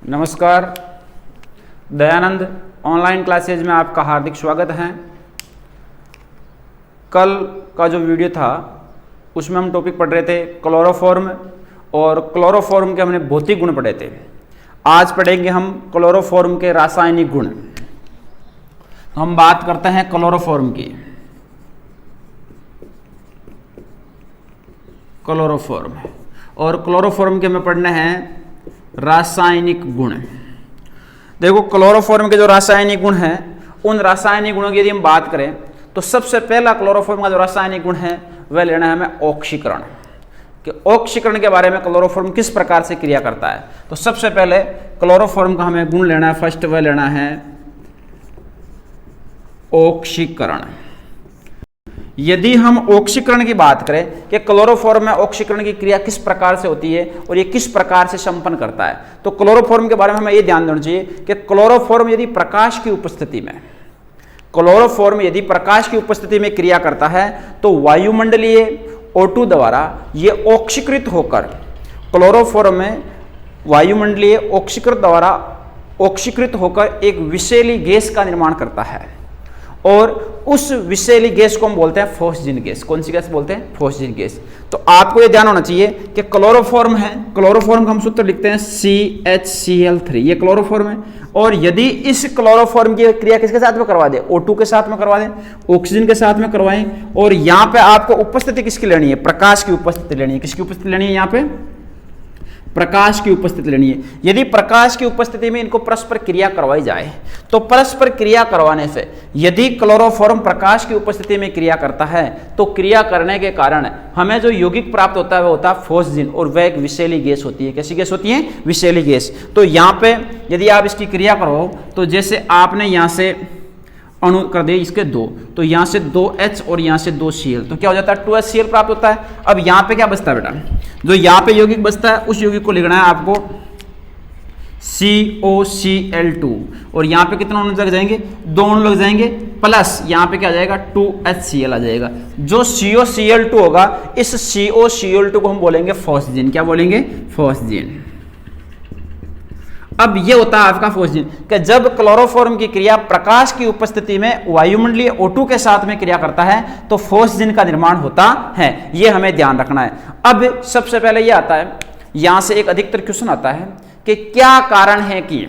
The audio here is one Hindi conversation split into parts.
नमस्कार, दयानंद ऑनलाइन क्लासेज में आपका हार्दिक स्वागत है। कल का जो वीडियो था उसमें हम टॉपिक पढ़ रहे थे क्लोरोफॉर्म, और क्लोरोफॉर्म के हमने भौतिक गुण पढ़े थे। आज पढ़ेंगे हम क्लोरोफॉर्म के रासायनिक गुण। हम बात करते हैं क्लोरोफॉर्म की। क्लोरोफॉर्म और क्लोरोफॉर्म के हमें पढ़ने हैं रासायनिक गुण। देखो, क्लोरोफॉर्म के जो रासायनिक गुण हैं, उन रासायनिक गुणों की यदि हम बात करें तो सबसे पहला क्लोरोफॉर्म का जो रासायनिक गुण है वह लेना है हमें ऑक्सीकरण। कि ऑक्सीकरण के बारे में क्लोरोफॉर्म किस प्रकार से क्रिया करता है। तो सबसे पहले क्लोरोफॉर्म का हमें गुण लेना है, फर्स्ट वह लेना है ऑक्सीकरण। यदि हम ऑक्सीकरण की बात करें कि क्लोरोफॉर्म में ऑक्सीकरण की क्रिया किस प्रकार से होती है और ये किस प्रकार से संपन्न करता है, तो क्लोरोफॉर्म के बारे में हमें ये ध्यान देना चाहिए कि क्लोरोफॉर्म यदि प्रकाश की उपस्थिति में क्रिया करता है तो वायुमंडलीय O2 द्वारा ये ऑक्सीकृत होकर, क्लोरोफॉर्म में वायुमंडलीय ऑक्सीकृत होकर एक विषैली गैस का निर्माण करता है, और उस विषैली गैस को हम बोलते हैं फॉस्जीन गैस। कौन सी गैस बोलते हैं? Phosgene gas. तो आपको यह ध्यान होना चाहिए कि क्लोरोफॉर्म है, क्लोरोफॉर्म का हम सूत्र लिखते हैं CHCl3, ये क्लोरोफॉर्म है। और यदि इस क्लोरोफॉर्म की क्रिया किसके साथ में करवा दे? O2 के साथ में करवा दें, ऑक्सीजन के साथ में करवाएं, और यहां पे आपको उपस्थिति किसकी लेनी है? प्रकाश की उपस्थिति लेनी है। किसकी उपस्थिति लेनी है? यहां पे प्रकाश की उपस्थिति लेनी है। यदि प्रकाश की उपस्थिति में इनको परस्पर क्रिया करवाई जाए तो परस्पर क्रिया करवाने से यदि क्लोरोफॉर्म प्रकाश की उपस्थिति में क्रिया करता है तो क्रिया करने के कारण हमें जो यौगिक प्राप्त होता है वह होता है फॉस्जीन, और वह एक विषैली गैस होती है। कैसी गैस होती है? विषैली गैस। तो यहाँ पे यदि आप इसकी क्रिया करो तो जैसे आपने यहाँ से अणु कर दिए इसके 2, तो यहाँ से 2H और यहाँ से 2Cl, तो क्या हो जाता है? 2HCl प्राप्त होता है। अब यहाँ पे क्या बचता है बेटा? जो यहाँ पे यौगिक बचता है उस यौगिक को लिखना है आपको COCl2, और यहाँ पे कितना अणु लग जाएंगे? 2 अणु लग जाएंगे, प्लस यहाँ पे क्या आ जाएगा? 2HCl आ जाएगा। जो COCl2 होगा, इस COCl2 को हम बोलेंगे फॉस्जीन। क्या बोलेंगे? फॉस्जीन। अब ये होता है आपका फॉस्जीन कि जब क्लोरोफॉर्म की क्रिया प्रकाश की उपस्थिति में वायुमंडलीय O2 के साथ में क्रिया करता है तो फॉस्जीन का निर्माण होता है। ये हमें ध्यान रखना है। अब सबसे पहले ये आता है, यहां से एक अधिकतर क्वेश्चन आता है कि क्या कारण है कि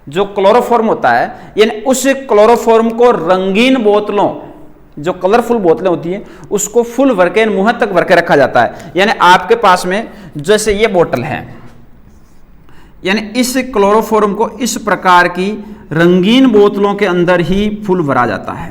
जो क्लोरोफॉर्म होता है, यानी उस क्लोरोफॉर्म को रंगीन बोतलों, जो कलरफुल बोतलें होती हैं, उसको फुल भर के मुंह तक भर के रखा जाता है। यानी आपके पास में जैसे ये बोतल है, यानी इस क्लोरोफॉर्म को इस प्रकार की रंगीन बोतलों के अंदर ही फुल भरा जाता है,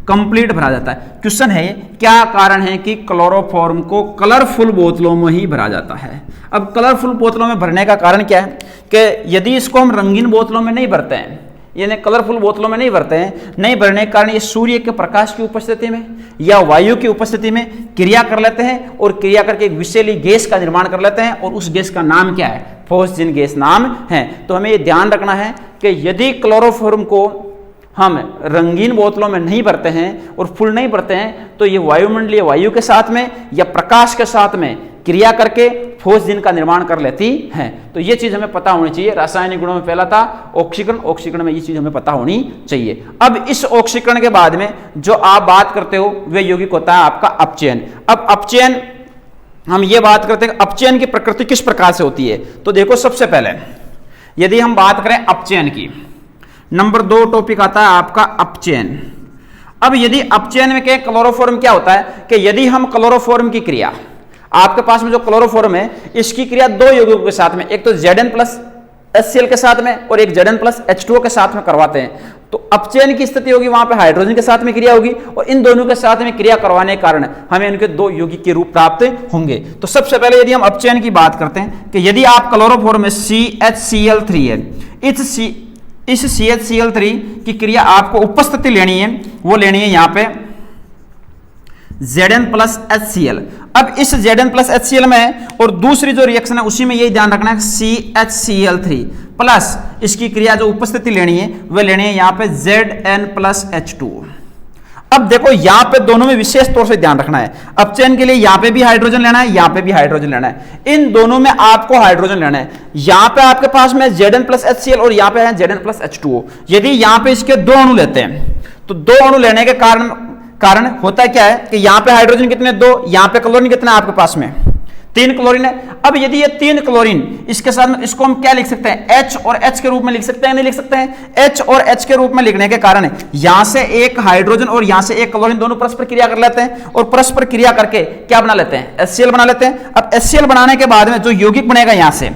कंप्लीट भरा जाता है। क्वेश्चन है क्या कारण है कि क्लोरोफॉर्म को कलरफुल बोतलों में ही भरा जाता है। अब कलरफुल बोतलों में भरने का कारण क्या है कि यदि इसको हम रंगीन बोतलों में नहीं भरते हैं, यानी कलरफुल बोतलों में नहीं भरते हैं, नहीं भरने के कारण ये सूर्य के प्रकाश की उपस्थिति में या वायु की उपस्थिति में क्रिया कर लेते हैं, और क्रिया करके एक विषैली गैस का निर्माण कर लेते हैं, और उस गैस का नाम क्या है? फॉस्जीन गैस नाम है। तो हमें ये ध्यान रखना है कि यदि क्लोरोफॉर्म को हम रंगीन बोतलों में नहीं भरते हैं और फुल नहीं भरते हैं तो ये वायुमंडलीय वायु के साथ में या प्रकाश के साथ में क्रिया करके फॉस्जीन का निर्माण कर लेती हैं। तो ये चीज हमें पता होनी चाहिए। रासायनिक गुणों में पहला था ऑक्सीकरण, ऑक्सीकरण में ये चीज हमें पता होनी चाहिए। अब इस ऑक्सीकरण के बाद में जो आप बात करते हो वह यौगिक होता है आपका अपचयन। अब अपचयन हम ये बात करते हैं अपचयन की प्रकृति किस प्रकार से होती है। तो देखो, सबसे पहले यदि हम बात करें अपचयन की, नंबर 2 टॉपिक आता है आपका अपचयन। अब यदि अपचयन में क्या क्लोरोफॉर्म क्या होता है कि यदि हम क्लोरोफॉर्म की क्रिया, आपके पास में जो क्लोरोफॉर्म है इसकी क्रिया 2 यौगिकों के साथ में, एक तो Zn+HCl के साथ में और एक Zn+H2O के साथ में करवाते हैं, तो अपचयन की स्थिति होगी, वहां पे हाइड्रोजन के साथ में क्रिया होगी, और इन दोनों के साथ में क्रिया करवाने के कारण हमें इनके 2 यौगिक के रूप प्राप्त होंगे। तो सबसे पहले यदि हम अपचयन की बात करते हैं कि यदि आप क्लोरोफॉर्म में CHCl3 है, इस CHCl3 की क्रिया आपको उपस्थिति लेनी है, वो लेनी है यहाँ पे Zn+HCl। अब इस Zn+HCl में और दूसरी जो रिएक्शन है उसी में यही ध्यान रखना है CHCl3 प्लस इसकी क्रिया जो उपस्थिति लेनी है वह लेनी है यहाँ पे Zn+H2। अब देखो यहां पे दोनों में विशेष तौर से ध्यान रखना है। अपचयन के लिए यहां पे भी हाइड्रोजन लेना है, यहां पे भी हाइड्रोजन लेना है, इन दोनों में आपको हाइड्रोजन लेना है। यहां पे आपके पास में Zn प्लस HCl और यहां पे है Zn प्लस H2O। यदि यहां पे इसके दो अणु लेते हैं तो दो अणु लेने के कारण होता क्या है कि यहां पे हाइड्रोजन कितने, दो, यहां पे क्लोरीन कितना है आपके पास में, 3 क्लोरीन है। अब यदि ये 3 क्लोरीन इसके साथ में, इसको हम क्या लिख सकते हैं, H और H के रूप में लिख सकते हैं, नहीं लिख सकते हैं। H और H के रूप में लिखने के कारण यहां से एक हाइड्रोजन और यहां से एक क्लोरीन दोनों परस्पर क्रिया कर लेते हैं और परस्पर क्रिया करके क्या बना लेते हैं, HCl बना लेते हैं। अब HCl बनाने के बाद में जो यौगिक बनेगा यहां से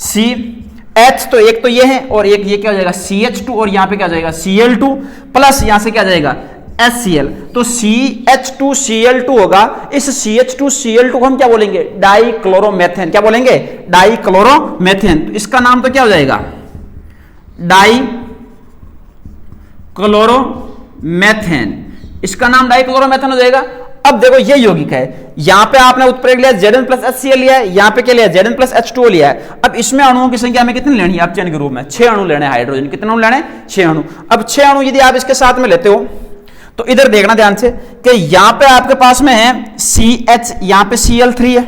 CH, तो एक तो ये है और एक ये क्या हो जाएगा CH2 और यहां पे क्या हो जाएगा Cl2 प्लस यहां से क्या जाएगा HCl, तो CH2Cl2 होगा। इस CH2Cl2 को हम क्या बोलेंगे, डाइक्लोरोमेथेन। क्या बोलेंगे, डाइक्लोरोमेथेन। तो इसका नाम तो क्या हो जाएगा, डाइक्लोरोमेथेन। इसका नाम डाइक्लोरोमेथेन हो जाएगा। अब देखो ये यौगिक है, यहां पे आपने उत्प्रेरक लिया Zn प्लस HCl लिया है, यहां पे क्या लिया Zn प्लस H2O लिया है। अब इसमें अणुओं की संख्या हमें कितनी लेनी है अपचयन के रूप में, 6 अणु लेने हैं हाइड्रोजन। कितने अणु लेने, 6 अणु। अब 6 अणु यदि आप इसके साथ में लेते हो तो इधर देखना ध्यान से कि यहां पे आपके पास में है CH, यहां पे Cl3 है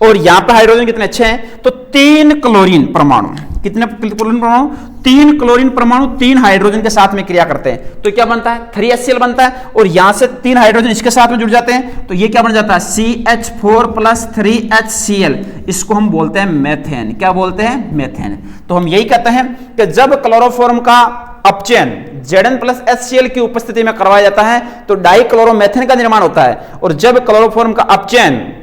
और यहां पे हाइड्रोजन कितने, 6 हैं। तो 3 क्लोरीन परमाणु, कितने क्लोरीन परमाणु, 3 क्लोरीन परमाणु 3 हाइड्रोजन के साथ में क्रिया करते हैं तो क्या बनता है, 3HCl बनता है। और यहां से 3 हाइड्रोजन इसके साथ में जुड़ जाते हैं तो ये क्या बन जाता है, CH4 प्लस 3HCl। इसको हम बोलते हैं मेथेन। क्या बोलते हैं, मेथेन। तो हम यही कहते हैं कि जब क्लोरोफॉर्म का अपचयन Zn प्लस HCl की उपस्थिति में करवाया जाता है तो डाइक्लोरोमेथेन का निर्माण होता है, और जब क्लोरोफॉर्म का अपचयन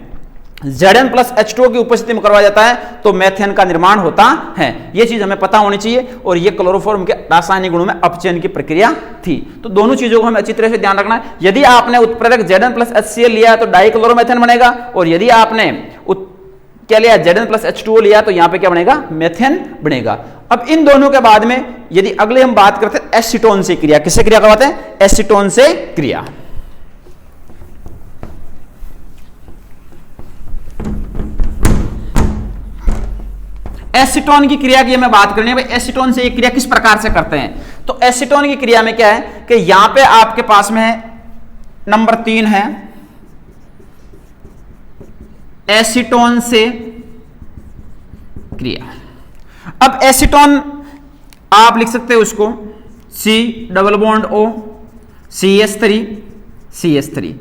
Zn प्लस H2O की उपस्थिति में करवाया जाता है तो मेथेन का निर्माण होता है। यह चीज हमें पता होनी चाहिए। और यह क्लोरोफॉर्म के रासायनिक गुणों में अपचयन की प्रक्रिया थी। तो दोनों चीजों को हमें अच्छी तरह से ध्यान रखना है। यदि आपने उत्प्रेरक Zn प्लस HCl लिया है तो डाइक्लोरोमेथेन बनेगा, और यदि आपने क्या लिया Zn प्लस H2O लिया तो यहां पे क्या बनेगा, मेथेन बनेगा। अब इन दोनों के बाद में यदि अगले हम बात करते हैं एसीटोन से क्रिया, किससे क्रिया करवाते हैं, एसीटोन से क्रिया। एसीटोन की क्रिया की हमें बात करनी है भाई, एसीटोन से ये क्रिया किस प्रकार से करते हैं। तो एसीटोन की क्रिया में क्या है कि यहां पे आपके पास में नंबर 3 है एसीटोन से क्रिया। अब एसीटोन आप लिख सकते हो उसको C double bond O CH3।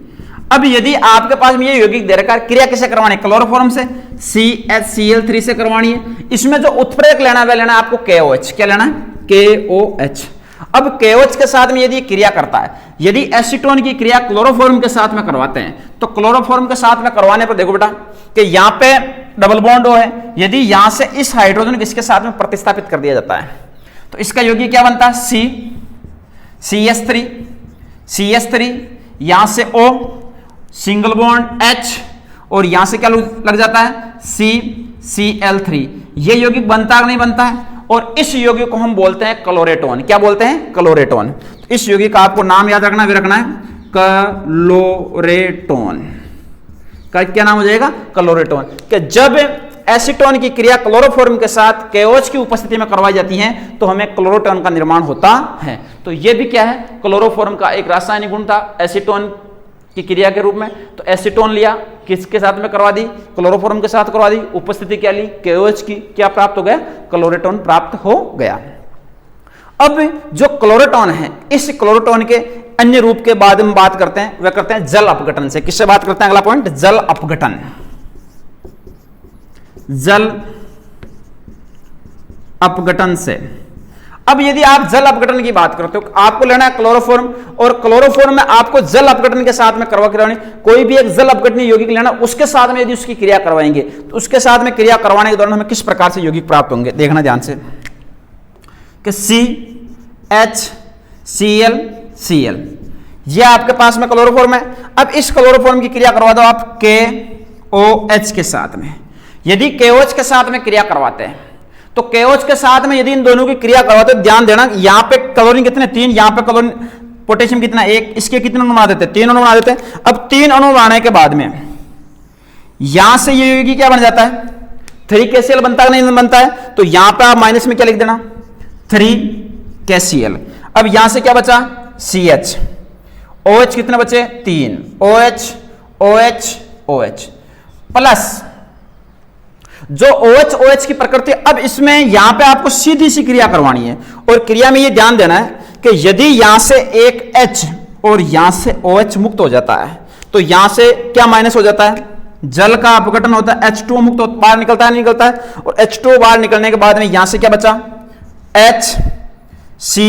अब यदि आपके पास में ये यौगिक दे रखा है, क्रिया किसे करवानी है, क्लोरोफॉर्म से CHCl3 से करवानी है। इसमें जो उत्प्रेरक लेना है वह लेना है आपको KOH। क्या लेना है, KOH। अब KOH के साथ में यदि क्रिया करता है, यदि एसीटोन की क्रिया क्लोरोफॉर्म के साथ में करवाते हैं तो क्लोरोफॉर्म के साथ में करवाने पर देखो बेटा कि यहां पे डबल बॉन्ड O है, यदि यहां से इस हाइड्रोजन को इसके साथ में प्रतिस्थापित कर दिया जाता है तो इसका यौगिक क्या बनता है, CH3 यहां से O सिंगल बॉन्ड H और यहां से क्या लग जाता है CCl3। ये यौगिक बनता है नहीं बनता है, और इस यौगिक को हम बोलते हैं क्लोरेटोन। क्या बोलते हैं, क्लोरेटोन। तो इस यौगिक का आपको नाम याद रखना भी रखना है, क्लोरेटोन का क्या नाम हो जाएगा, क्लोरेटोन। कि जब एसीटोन की क्रिया क्लोरोफॉर्म के साथ KOH की उपस्थिति में करवाई जाती है तो हमें क्लोरोटोन का निर्माण होता है। तो यह भी क्या है, क्लोरोफॉर्म का एक रासायनिक गुण था एसीटोन की क्रिया के रूप में। तो एसीटोन लिया, किसके साथ में करवा दी, क्लोरोफॉर्म के साथ करवा दी, उपस्थिति क्या ली, KOH की, क्या प्राप्त हो गया, क्लोरेटोन प्राप्त हो गया। अब जो क्लोरेटोन है, इस क्लोरेटोन के अन्य रूप के बाद हम बात करते हैं, वह करते हैं जल अपघटन से। किससे बात करते हैं, अगला पॉइंट, जल अपघटन। जल अपघटन से। अब यदि आप जल अपघटन की बात करते हो, आपको लेना है क्लोरोफॉर्म, और क्लोरोफॉर्म में आपको जल अपघटन के साथ में करवानी, कोई भी एक जल अपघटनीय यौगिक लेना, उसके साथ में यदि उसकी क्रिया करवाएंगे तो उसके साथ में क्रिया करवाने के दौरान हमें किस प्रकार से यौगिक प्राप्त होंगे, देखना ध्यान से कि CHCl यह आपके पास में क्लोरोफॉर्म है। अब इस क्लोरोफॉर्म की क्रिया करवा दो आप KOH के साथ में। यदि KOH के साथ में क्रिया करवाते हैं तो KOH के साथ में यदि इन दोनों की क्रिया करवाते हैं, ध्यान देना यहां पे क्लोरीन कितने, 3, यहां पे क्लोरीन पोटेशियम कितना, 1, इसके कितने अणु बना देते हैं, 3 अणु बना देते हैं। अब 3 अणु बनाने के बाद में यहां से ये यौगिक क्या बन जाता है, 3KCl बनता है नहीं बनता है, तो यहां पे आप माइनस में क्या लिख देना, 3KCl। अब यहां से क्या बचा, CH, OH कितने बचे? 3, OH OH OH प्लस जो OH OH की प्रकृति। अब इसमें यहां पे आपको सीधी सी क्रिया करवानी है और क्रिया में ये ध्यान देना है कि यदि यहां से एक H और यहां से OH मुक्त हो जाता है तो यहां से क्या माइनस हो जाता है? जल का अपघटन होता है, H2O मुक्त बाहर निकलता है, नहीं निकलता है, और H2O बाहर निकलने के बाद में यहां से क्या बचा? HC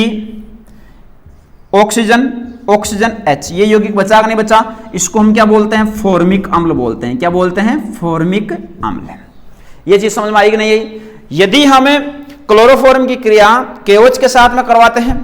ऑक्सीजन ऑक्सीजन H, ये यौगिक बचा कि नहीं बचा? इसको हम क्या बोलते हैं? फॉर्मिक अम्ल बोलते हैं। क्या बोलते हैं? फॉर्मिक अम्ल। ये चीज समझ में आएगी नहीं आई? यदि हमें क्लोरोफॉर्म की क्रिया KOH के साथ में करवाते हैं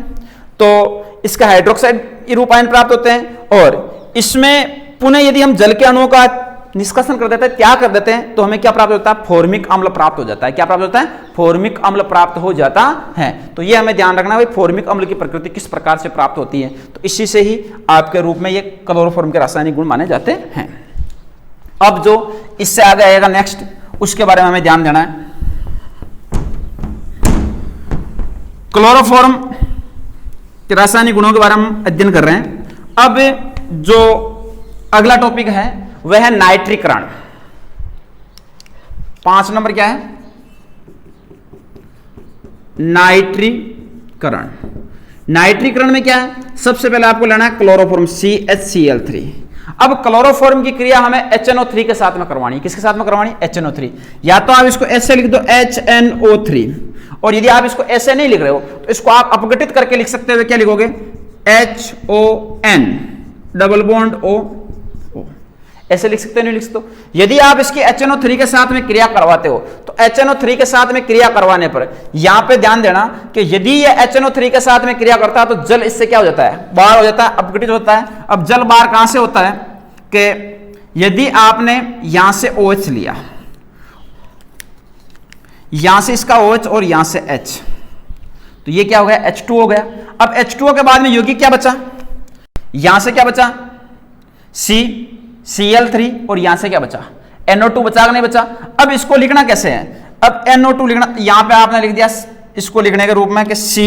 तो इसका हाइड्रोक्साइड रूपायन प्राप्त होते हैं, और इसमें पुनः यदि हम जल के अणुओं का निष्कासन कर देते हैं, त्याग कर देते हैं, तो हमें क्या प्राप्त होता है? फॉर्मिक अम्ल प्राप्त हो जाता है। क्या प्राप्त होता है? फॉर्मिक अम्ल प्राप्त हो जाता है। तो ये हमें ध्यान रखना है भाई, फॉर्मिक अम्ल की प्रकृति किस प्रकार से प्राप्त होती है, तो इसी से ही आपके रूप में ये क्लोरोफॉर्म के रासायनिक गुण माने जाते हैं। अब जो इससे आगे आएगा नेक्स्ट, उसके बारे में हमें ध्यान देना है। क्लोरोफॉर्म के रासायनिक गुणों के बारे में हम अध्ययन कर रहे हैं। अब जो अगला टॉपिक है वह है नाइट्रीकरण। 5 नंबर क्या है? नाइट्रीकरण। नाइट्रीकरण में क्या है? सबसे पहले आपको लेना है क्लोरोफॉर्म CHCl3। अब क्लोरोफॉर्म की क्रिया हमें HNO3 के साथ में करवानी है। किसके साथ में करवानी? HNO3। या तो आप इसको ऐसे लिख दो HNO3, और यदि आप इसको ऐसे नहीं लिख रहे हो तो इसको आप अपघटित करके लिख सकते हो। क्या लिखोगे? HON double bond O। ऐसे लिख सकते हो, नहीं लिख सकते हो? यदि आप इसकी HNO3 के साथ में क्रिया करवाते हो तो HNO3 के साथ में क्रिया करवाने पर यहां पे ध्यान देना कि यदि ये HNO3 के साथ में क्रिया करता है तो जल इससे क्या हो जाता है? बाहर हो जाता है, अपघटित होता है। अब जल बाहर कहां से होता है कि यदि आपने यहां से OH लिया, यहां से इसका OH और यहां से H, तो ये क्या हो गया? H2 हो गया। अब H2O के बाद में यौगिक क्या बचा? यहां से क्या बचा? CL3, और यहां से क्या बचा? NO2 बचा कि नहीं बचा? अब इसको लिखना कैसे है? अब NO2 लिखना, यहां पे आपने लिख दिया इसको लिखने के रूप में कि C,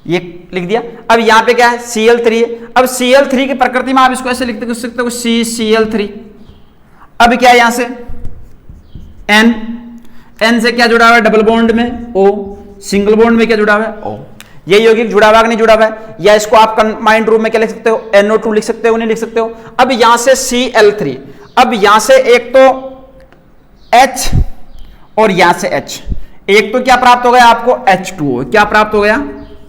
ये लिख दिया। अब यहां पे क्या है? Cl3 है। अब Cl3 की प्रकृति में आप इसको ऐसे लिख सकते हो CCl3। अब क्या है? यहां से N से क्या जुड़ा हुआ है? डबल बॉन्ड में O, सिंगल बॉन्ड में क्या जुड़ा हुआ है? O। ये यौगिक जुड़ा हुआ कि नहीं जुड़ा हुआ है? या इसको आप कंबाइंड रूप में क्या लिख सकते हो? NO2 लिख सकते हो, नहीं लिख सकते हो? अब यहां से Cl3, अब यहां से एक तो H और यहां से H, एक तो क्या प्राप्त हो गया आपको? H2O। क्या प्राप्त हो गया?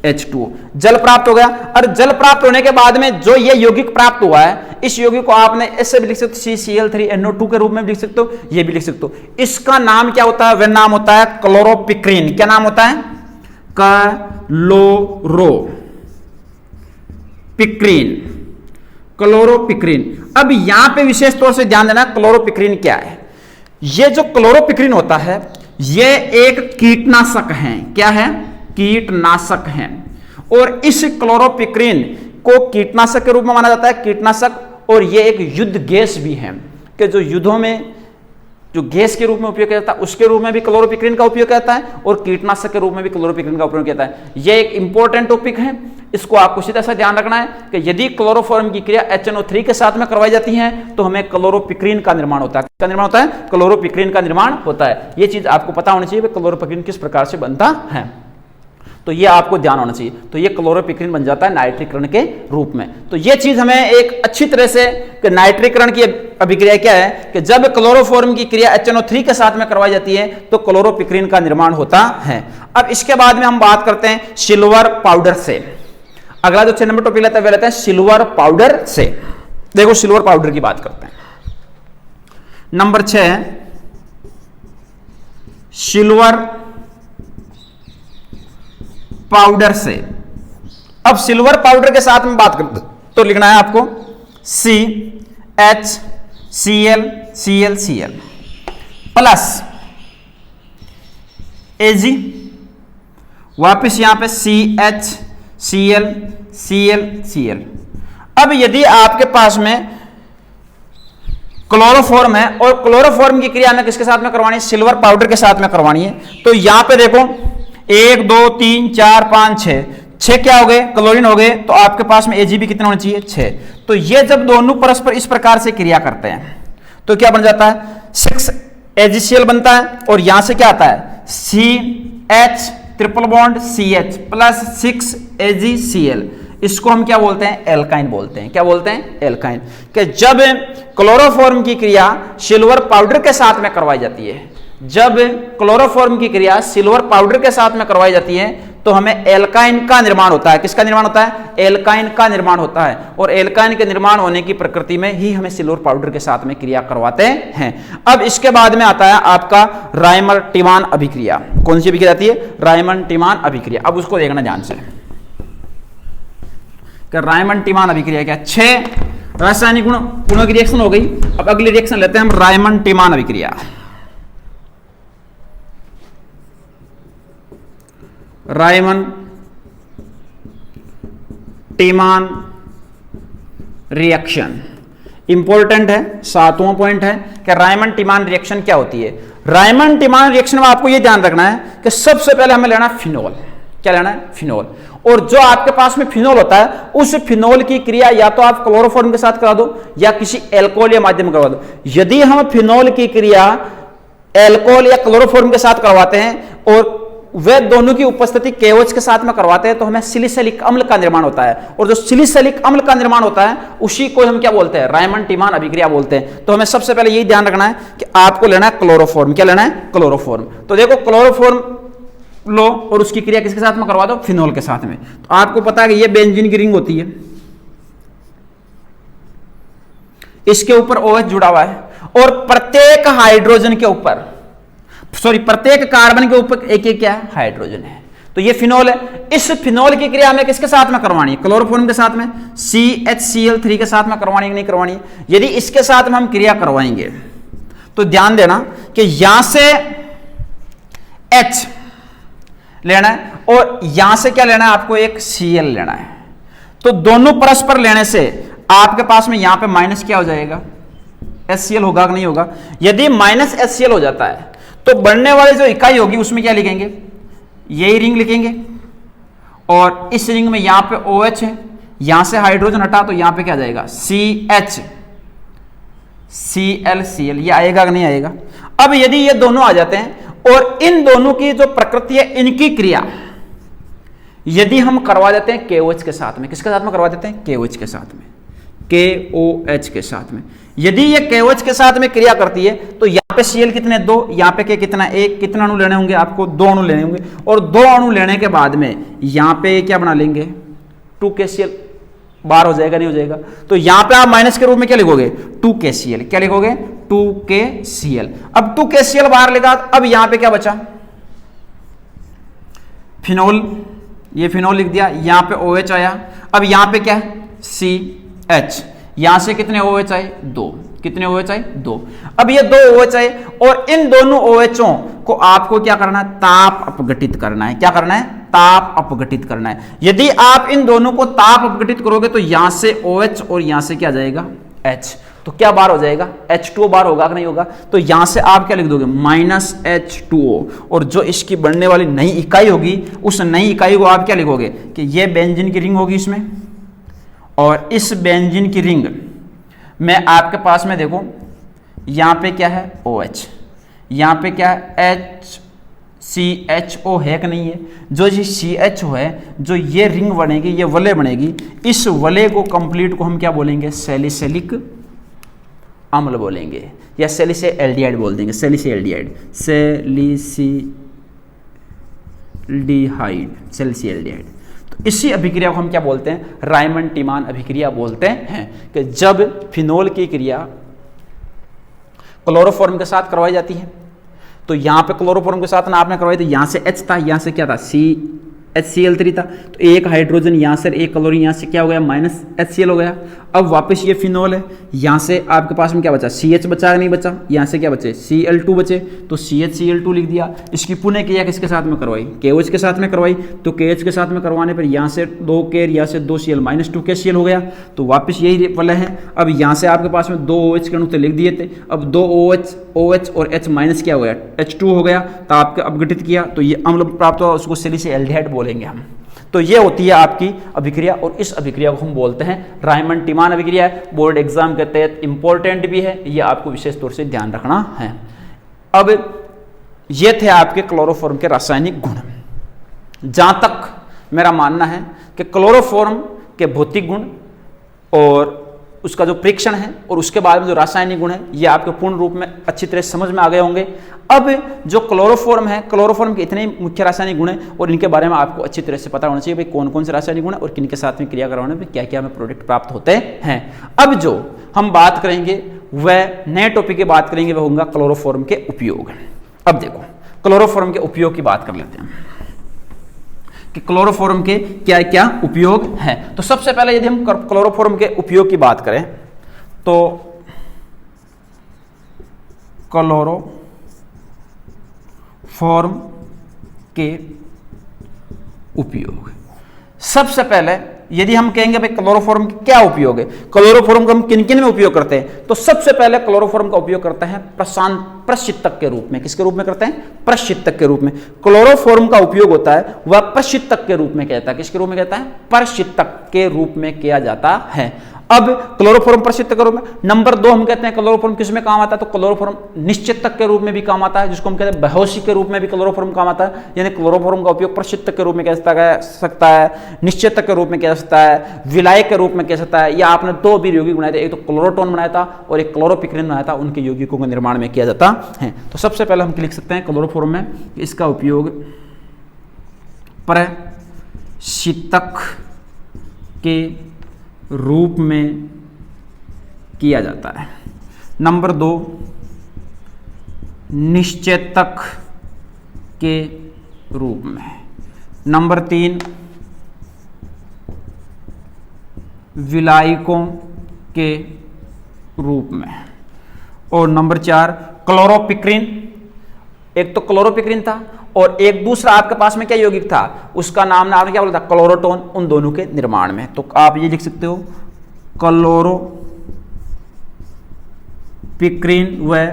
H2O, जल प्राप्त हो गया। और जल प्राप्त होने के बाद में जो ये यौगिक प्राप्त हुआ है, इस यौगिक को आपने ऐसे भी लिख सकते हो CCl3NO2 के रूप में भी लिख सकते हो, ये भी लिख सकते हो। इसका नाम क्या होता है? वह नाम होता है क्लोरोपिक्रीन। क्या नाम होता है? क्लोरोपिक्रीन। अब यहां पे विशेष तौर से ध्यान देना, क्लोरोपिक्रीन क्या है? ये जो क्लोरोपिक्रीन होता है ये एक कीटनाशक है। क्या है? कीटनाशक है। और इस क्लोरोपिक्रीन को कीटनाशक के रूप में माना जाता है, कीटनाशक। और ये एक युद्ध गैस भी है कि जो युद्धों में जो गैस के रूप में उपयोग किया जाता है उसके रूप में भी क्लोरोपिक्रीन का उपयोग किया जाता है, और कीटनाशक के रूप में भी क्लोरोपिक्रीन का उपयोग किया जाता है। यह एक इंपॉर्टेंट टॉपिक है, इसको आपको सीधा सा ध्यान रखना है कि यदि क्लोरोफॉर्म की क्रिया HNO3 के साथ में करवाई जाती है तो हमें क्लोरोपिक्रीन का निर्माण होता है। क्या निर्माण होता है? क्लोरोपिक्रीन का निर्माण होता है। यह चीज आपको पता होनी चाहिए क्लोरोपिक्रीन किस प्रकार से बनता है, तो ये आपको ध्यान होना चाहिए। तो ये क्लोरोपिक्रीन बन जाता है नाइट्रीकरण के रूप में। तो ये चीज हमें एक अच्छी तरह से कि नाइट्रीकरण की अभिक्रिया क्या है कि जब क्लोरोफॉर्म की क्रिया HNO3 के साथ में करवाई जाती है तो क्लोरोपिक्रीन का निर्माण होता है। अब इसके बाद में हम बात करते हैं सिल्वर पाउडर से। अगला जो 6 नंबर टॉपिक लेता है वह लेता है सिल्वर पाउडर से। देखो सिल्वर पाउडर की बात करते हैं। नंबर 6 सिल्वर पाउडर से। अब सिल्वर पाउडर के साथ में बात करते तो लिखना है आपको CHClClCl प्लस Ag, वापिस यहां पे CHClClCl। अब यदि आपके पास में क्लोरोफॉर्म है और क्लोरोफॉर्म की क्रिया में किसके साथ में करवानी है? सिल्वर पाउडर के साथ में करवानी है। तो यहां पे देखो 1 2 3 4 5 6 6 क्या हो गए, क्लोरीन हो गए, तो आपके पास में AgB कितना होना चाहिए, 6। तो ये जब दोनों परस्पर इस प्रकार से क्रिया करते हैं तो क्या बन जाता है, 6 AgCl बनता है, और यहां से क्या आता है, CH triple bond CH plus 6 AgCl। इसको हम क्या बोलते हैं, एल्काइन बोलते हैं। क्या बोलते हैं, एल्काइन। कि जब क्लोरोफॉर्म की क्रिया सिल्वर पाउडर के साथ में करवाई जाती है, जब क्लोरोफॉर्म की क्रिया सिल्वर पाउडर के साथ में करवाई जाती है तो हमें एल्काइन का निर्माण होता है। किसका निर्माण होता है, एल्काइन का निर्माण होता है। और एल्काइन के निर्माण होने की प्रकृति में ही हमें सिल्वर पाउडर के साथ में क्रिया करवाते हैं। अब इसके बाद में आता है आपका रायमंड टिमान अभिक्रिया। कौन सी अभिक्रिया आती है, रायमंड टिमान अभिक्रिया। अब उसको देखना ध्यान से, रायमंड टिमान अभिक्रिया क्या, 6 रासायनिक गुणों की रिएक्शन हो गई। अब अगली रिएक्शन लेते हैं हम रायमंड टिमान अभिक्रिया। रायमंड टिमान रिएक्शन इंपॉर्टेंट है, 7वां पॉइंट है कि रायमंड टिमान रिएक्शन क्या होती है। रायमंड टिमान रिएक्शन में आपको यह ध्यान रखना है कि सबसे पहले हमें लेना है फिनोल। क्या लेना है, फिनोल। और जो आपके पास में फिनोल होता है उस फिनोल की क्रिया या तो आप क्लोरोफॉर्म के साथ करा दो या किसी एल्कोहल या माध्यम करवा दो। यदि हम फिनोल की क्रिया एल्कोहल या क्लोरोफॉर्म के साथ करवाते हैं और वे दोनों की उपस्थिति KOH के साथ में करवाते हैं तो हमें सिलिसैलिक अम्ल का निर्माण होता है। और जो सिलिसैलिक अम्ल का निर्माण होता है उसी को हम क्या बोलते हैं, रायमंड टिमान अभिक्रिया बोलते हैं। तो हमें सबसे पहले यही ध्यान रखना है कि आपको लेना है क्लोरोफॉर्म। क्या लेना है, क्लोरोफॉर्म। तो देखो क्लोरोफॉर्म लो और उसकी क्रिया किसके साथ में करवा दो, फिनोल के साथ में। तो आपको पता है कि ये बेंजीन की रिंग होती है, इसके ऊपर OH जुड़ा हुआ है और प्रत्येक हाइड्रोजन के ऊपर, सॉरी प्रत्येक कार्बन के ऊपर एक एक क्या है, हाइड्रोजन है। तो ये फिनोल है। इस फिनोल की क्रिया हमें किसके साथ में करवानी है, क्लोरोफॉर्म के साथ में, CHCl3 के साथ में करवानी है, नहीं करवानी है। यदि इसके साथ में हम क्रिया करवाएंगे तो ध्यान देना कि यहां से H लेना है और यहां से क्या लेना है, आपको एक Cl लेना है। तो दोनों परस्पर लेने से आपके पास में यहां पे माइनस क्या हो जाएगा, HCl होगा कि नहीं होगा। यदि माइनस HCl हो जाता है तो बनने वाली जो इकाई होगी उसमें क्या लिखेंगे, यही रिंग लिखेंगे। और इस रिंग में यहां पे OH है, यहां से हाइड्रोजन हटा तो यहां पे क्या जाएगा, CH ClCl। ये आएगा कि नहीं आएगा। अब यदि ये दोनों आ जाते हैं और इन दोनों की जो प्रकृति है इनकी क्रिया यदि हम करवा देते हैं KOH के साथ में, किसके साथ में करवा देते हैं, KOH के साथ में, KOH के साथ में। यदि ये KOH के साथ में क्रिया करती है तो यहाँ पे Cl कितने, 2, यहाँ पे K कितना, 1। कितना अणु लेने होंगे आपको, 2 अणु लेने होंगे। और 2 अणु लेने के बाद में यहाँ पे क्या बना लेंगे, 2KCl बाहर हो जाएगा, नहीं हो जाएगा। तो यहाँ पे आप माइनस के रूप में क्या लिखोगे, 2KCl। क्या लिखोगे, 2KCl। अब 2KCl बाहर लिखा, अब यहाँ पे क्या बचा, फिनोल। ये फिनोल लिख दिया, यहाँ पे OH आया। अब यहाँ पे क्या है, CH। यहां से कितने OH आए, 2। कितने OH आए, 2। अब ये 2 OH आए और इन दोनों OHओं को आपको क्या करना है, ताप अपघटित करना है। क्या करना है, ताप अपघटित करना है। यदि आप इन दोनों को ताप अपघटित करोगे तो यहां से OH और यहां से क्या जाएगा, H। तो क्या बार हो जाएगा, H2O बार होगा कि नहीं होगा। तो यहां से आप क्या लिख दोगे, -H2O। और जो इसकी बनने वाली नई इकाई होगी उस नई इकाई को आप क्या लिखोगे कि ये बेंजीन की रिंग होगी इसमें, और इस बेंजीन की रिंग में आपके पास में देखो यहां पे क्या है, OH। यहां पे क्या है, CHO है कि नहीं है। जो ये CHO है, जो ये रिंग बनेगी, ये वलय बनेगी, इस वलय को कंप्लीट को हम क्या बोलेंगे, सैलिसिलिक अम्ल बोलेंगे या सैलिसिएल्डिहाइड बोल देंगे। सैलिसिएल्डिहाइड, सैलिसिएल्डिहाइड। तो इसी अभिक्रिया को हम क्या बोलते हैं, रायमंड टिमान अभिक्रिया बोलते हैं। कि जब फिनोल की क्रिया क्लोरोफॉर्म के साथ करवाई जाती है तो यहां पे क्लोरोफॉर्म के साथ ना आपने करवाई तो यहां से H था, यहां से क्या था, HCl3 था। तो एक हाइड्रोजन यहां से, एक क्लोरीन यहां से क्या हो गया, -HCl हो गया। अब वापस ये फिनोल है, यहां से आपके पास में क्या बचा, CH बचा, नहीं बचा। यहां से क्या बचे, Cl2 बचे, तो CHCl2 लिख दिया। इसकी पुनः क्रिया किसके साथ में करवाई, KOH के साथ में करवाई। तो KH के साथ में करवाने पर यहां से 2K, यहां से 2Cl, -2KCl हो गया। तो वापस यही वलय है। अब यहां से आपके पास में 2 OH के अणु लिख दिए थे। अब 2 OH और H माइनस क्या हो गया, H2 हो गया। तो आपके अपघटित किया तो ये अम्ल प्राप्त हुआ, उसको सैलिसिएल्डिहाइड बोलेंगे हम। तो ये होती है आपकी अभिक्रिया, और इस अभिक्रिया को हम बोलते हैं रायमंड टीमान अभिक्रिया है। बोर्ड एग्जाम के तहत इंपॉर्टेंट भी है, ये आपको विशेष तौर से ध्यान रखना है। अब ये थे आपके क्लोरोफॉर्म के रासायनिक गुण। जहां तक मेरा मानना है कि क्लोरोफॉर्म के भौतिक गुण और उसका जो परीक्षण है और उसके बाद में जो रासायनिक गुण है, ये आपके पूर्ण रूप में अच्छी तरह समझ में आ गए होंगे। अब जो क्लोरोफॉर्म है, क्लोरोफॉर्म के इतने मुख्य रासायनिक गुण हैं और इनके बारे में आपको अच्छी तरह से पता होना चाहिए भाई कौन कौन से रासायनिक गुण है और किनके साथ में क्रिया करवाने में क्या क्या हमें प्रोडक्ट प्राप्त होते हैं। अब जो हम बात करेंगे वह नए टॉपिक की बात करेंगे, वह होगा क्लोरोफॉर्म के उपयोग। अब देखो क्लोरोफॉर्म के उपयोग की बात कर लेते हैं कि क्लोरोफॉर्म के क्या क्या उपयोग हैं। तो सबसे पहले यदि हम क्लोरोफॉर्म के उपयोग की बात करें तो क्लोरोफॉर्म के उपयोग, सबसे पहले यदि हम कहेंगे भाई क्लोरोफॉर्म के क्या उपयोग है, क्लोरोफॉर्म का हम किन किन में उपयोग करते हैं, तो सबसे पहले क्लोरोफॉर्म का उपयोग करते हैं प्रशीतक के रूप में। किसके रूप में करते हैं? प्रशीतक के रूप में। क्लोरोफॉर्म का उपयोग होता है वह प्रशीतक के रूप में किया जाता है। किसके रूप में कहता है? प्रशीतक के रूप में किया जाता है। अब क्लोरोफॉर्म प्रशीतक के रूप में। नंबर 2 हम कहते हैं क्लोरोफॉर्म किस में काम आता है, तो क्लोरोफॉर्म निश्चितक के रूप में भी काम आता है, जिसको हम कहते हैं बेहोशी के रूप में भी क्लोरोफॉर्म काम आता है। यानी क्लोरोफॉर्म का उपयोग प्रशीतक के रूप में किया जा सकता है, निश्चितक के रूप में किया जा सकता है, विलायक के रूप में किया जा सकता है, या आपने 2 भी यौगिक बनाए थे, एक तो क्लोरोटोन बनाया था और एक क्लोरोपिक्रिन बनाया था, उनके यौगिकों के निर्माण में किया जाता है। तो सबसे पहले हम लिख सकते हैं क्लोरोफॉर्म में इसका उपयोग प्रशीतक के रूप में किया जाता है। नंबर 2 निश्चेतक के रूप में। नंबर 3 विलायकों के रूप में। और नंबर 4 क्लोरोपिक्रिन। एक तो क्लोरोपिक्रिन था और एक दूसरा आपके पास में क्या यौगिक था, उसका नाम आपने क्या बोला था? क्लोरोटोन। उन दोनों के निर्माण में तो आप ये लिख सकते हो क्लोरोपिक्रिन व